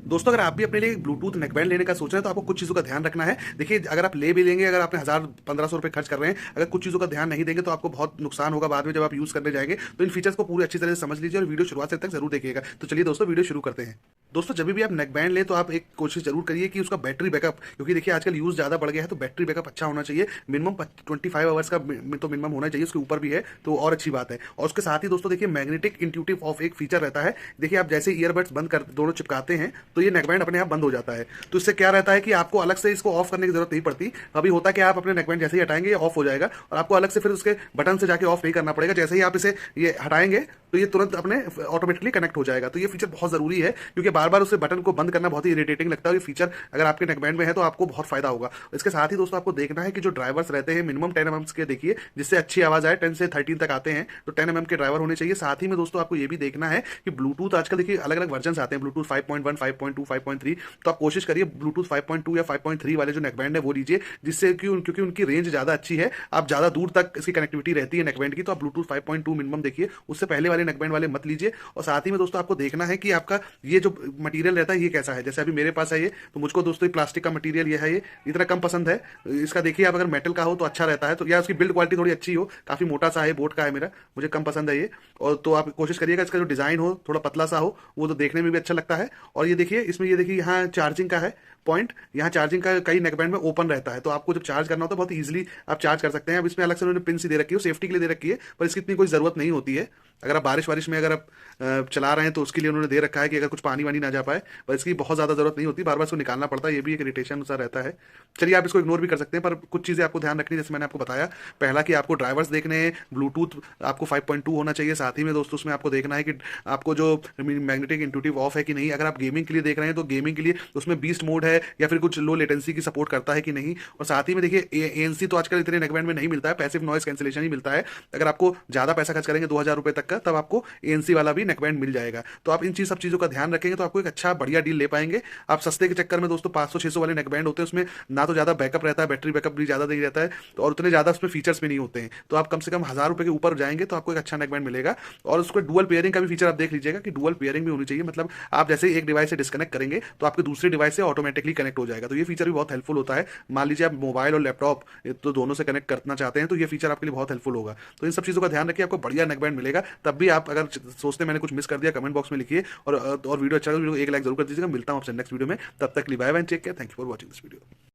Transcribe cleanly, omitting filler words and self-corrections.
दोस्तों अगर आप भी अपने लिए एक ब्लूटूथ नेकबैंड लेने का सोच रहे हैं तो आपको कुछ चीज़ों का ध्यान रखना है। देखिए अगर आप ले भी लेंगे, अगर आपने 1000-1500 रुपये खर्च कर रहे हैं, अगर कुछ चीज़ों का ध्यान नहीं देंगे तो आपको बहुत नुकसान होगा बाद में जब आप यूज़ करने जाएंगे। तो इन फीचर्स को पूरी अच्छी तरह से समझ लीजिए और वीडियो शुरुआत से तक जरूर देखिएगा। तो चलिए दोस्तों वीडियो शुरू करते हैं। दोस्तों जब भी आप नेकबैंड लें तो आप एक कोशिश जरूर करिए कि उसका बैटरी बैकअप, क्योंकि देखिए आजकल यूज़ ज़्यादा बढ़ गया है तो बैटरी बैकअप अच्छा होना चाहिए। मिनिमम 25 आवर्स का तो मिनिमम होना चाहिए, उसके ऊपर भी है तो और अच्छी बात है। और उसके साथ ही दोस्तों देखिए मैग्नेटिक इंट्यूटिव ऑफ एक फीचर रहता है। देखिए आप जैसे ईयरबड्स बंद कर दोनों चिपकाते हैं तो ये नेकबैंड अपने आप बंद हो जाता है। तो इससे क्या रहता है कि आपको अलग से इसको ऑफ करने की जरूरत नहीं पड़ती। अभी होता है कि आप अपने नेकबैंड जैसे ही हटाएंगे ये ऑफ हो जाएगा और आपको अलग से फिर उसके बटन से जाके ऑफ नहीं करना पड़ेगा। जैसे ही आप इसे ये हटाएंगे तो ये तुरंत अपने ऑटोमेटिकली कनेक्ट हो जाएगा। तो ये फीचर बहुत जरूरी है क्योंकि बार बार उसे बटन को बंद करना बहुत ही इरिटेटिंग लगता है। ये फीचर अगर आपके नेकबैंड में है तो आपको बहुत फायदा होगा। इसके साथ ही दोस्तों आपको देखना है कि जो ड्राइवर्स रहते हैं मिनिमम 10 mm के देखिए, जिससे अच्छी आवाज आए। 10 से 13 तक आते हैं तो 10 mm के ड्राइवर होने चाहिए। साथ ही में दोस्तों आपको ये भी देखना है कि ब्लूटूथ आजकल देखिए अलग अलग वर्जन आते हैं, ब्लूटूथ 5.1, 5.2, 5.3। तो आप कोशिश करिए ब्लूटूथ 5.2 या 5.3 वाले जो नेकबैंड है वो लीजिए, जिससे क्योंकि उनकी रेंज ज़्यादा अच्छी है, आप ज़्यादा दूर तक इसकी कनेक्टिविटी रहती है नेकबैंड की। तो आप ब्लूटूथ 5.2 मिनिमम देखिए, उससे पहले वाले नेकबैंड वाले मत लीजिए। और साथ ही में दोस्तों आपको देखना है कि आपका ये जो मटेरियल रहता है ये कैसा है। जैसे अभी मेरे पास है ये, तो मुझको दोस्तों प्लास्टिक का मटेरियल ये है, ये इतना कम पसंद है। इसका देखिए आप अगर मेटल का हो तो अच्छा रहता है, तो या उसकी बिल्ड क्वालिटी थोड़ी अच्छी हो। काफ़ी मोटा सा है, बोट का है मेरा, मुझे कम पसंद है ये। और तो आप कोशिश करिएगा इसका जो डिज़ाइन हो थोड़ा पतला सा हो, वो तो देखने में भी अच्छा लगता है। और ये देखिए इसमें, ये देखिए यहाँ चार्जिंग का है पॉइंट, यहाँ चार्जिंग का कई नेकबैंड में ओपन रहता है, तो आपको जब चार्ज करना होता है बहुत इजीली आप चार्ज कर सकते हैं। अब इसमें अलग से उन्होंने पिन सी दे रखी है, सेफ्टी के लिए दे रखी है, पर इसकी इतनी कोई ज़रूरत नहीं होती है। अगर आप बारिश वारिश में अगर आप चला रहे हैं तो उसके लिए उन्होंने दे रखा है कि अगर कुछ पानी वानी ना जा पाए, पर इसकी बहुत ज़्यादा ज़रूरत नहीं होती, बार बार इसको निकालना पड़ता है, ये भी एक इरिटेशन सा रहता है। चलिए आप इसको इग्नोर भी कर सकते हैं, पर कुछ चीज़ें आपको ध्यान रखनी है जैसे मैंने आपको बताया। पहला कि आपको ड्राइवर्स देखने हैं, ब्लूटूथ आपको 5.2 होना चाहिए। साथ ही में दोस्तों उसमें आपको देखना है कि आपको जो मैग्नेटिक इंट्यूटिव ऑफ है कि नहीं। अगर आप गेमिंग के लिए देख रहे हैं तो गेमिंग के लिए उसमें बीस्ट मोड है या फिर कुछ लो लेटेंसी की सपोर्ट करता है कि नहीं। और साथ ही में देखिए एएनसी तो आजकल इतने नेकबैंड में नहीं मिलता है, पैसिव नॉइस कैंसिलेशन ही मिलता है। अगर आपको ज़्यादा पैसा खर्च करेंगे 2000 रुपये तक का, तब आपको एएनसी वाला भी नेकबैंड मिल जाएगा। तो आप इन सब चीज़ों का ध्यान रखेंगे तो आपको एक अच्छा बढ़िया डील ले पाएंगे। आप सस्ते के चक्कर में दोस्तों 500-600 वाले नेकबैंड होते हैं, उसमें ना तो ज़्यादा बैकअप रहता है, बैटरी बैकअप भी ज़्यादा नहीं रहता है, तो और उतने ज़्यादा उसमें फीचर्स भी नहीं होते हैं। तो आप कम से कम 1000 रुपये के ऊपर जाएंगे तो आपको एक अच्छा नेकबैंड मिलेगा। और उसको डुअल पेयरिंग का भी फीचर आप देख लीजिएगा कि डुअल पेयरिंग भी होनी चाहिए, मतलब आप जैसे एक डिवाइस से डिस्कनेक्ट करेंगे तो आपके दूसरे डिवाइस से ऑटोमेटिकली कनेक्ट हो जाएगा। तो ये फीचर भी बहुत हेल्पफुल होता है। मान लीजिए आप मोबाइल और लैपटॉप तो दोनों से कनेक्ट करना चाहते हैं तो ये फीचर आपके लिए बहुत हेल्पफुल होगा। तो इन सब चीज़ों का ध्यान रखिए, आपको बढ़िया नेकबैंड मिलेगा। तब भी आप अगर सोचते हैं मैंने कुछ मिस कर दिया, कमेंट बॉक्स में लिखिए। और वीडियो अच्छा लगा तो वीडियो को एक लाइक जरूर कर दीजिएगा। मिलता हूं आपसे नेक्स्ट वीडियो में, तब तक के लिए bye bye, take care, thank you for watching this video.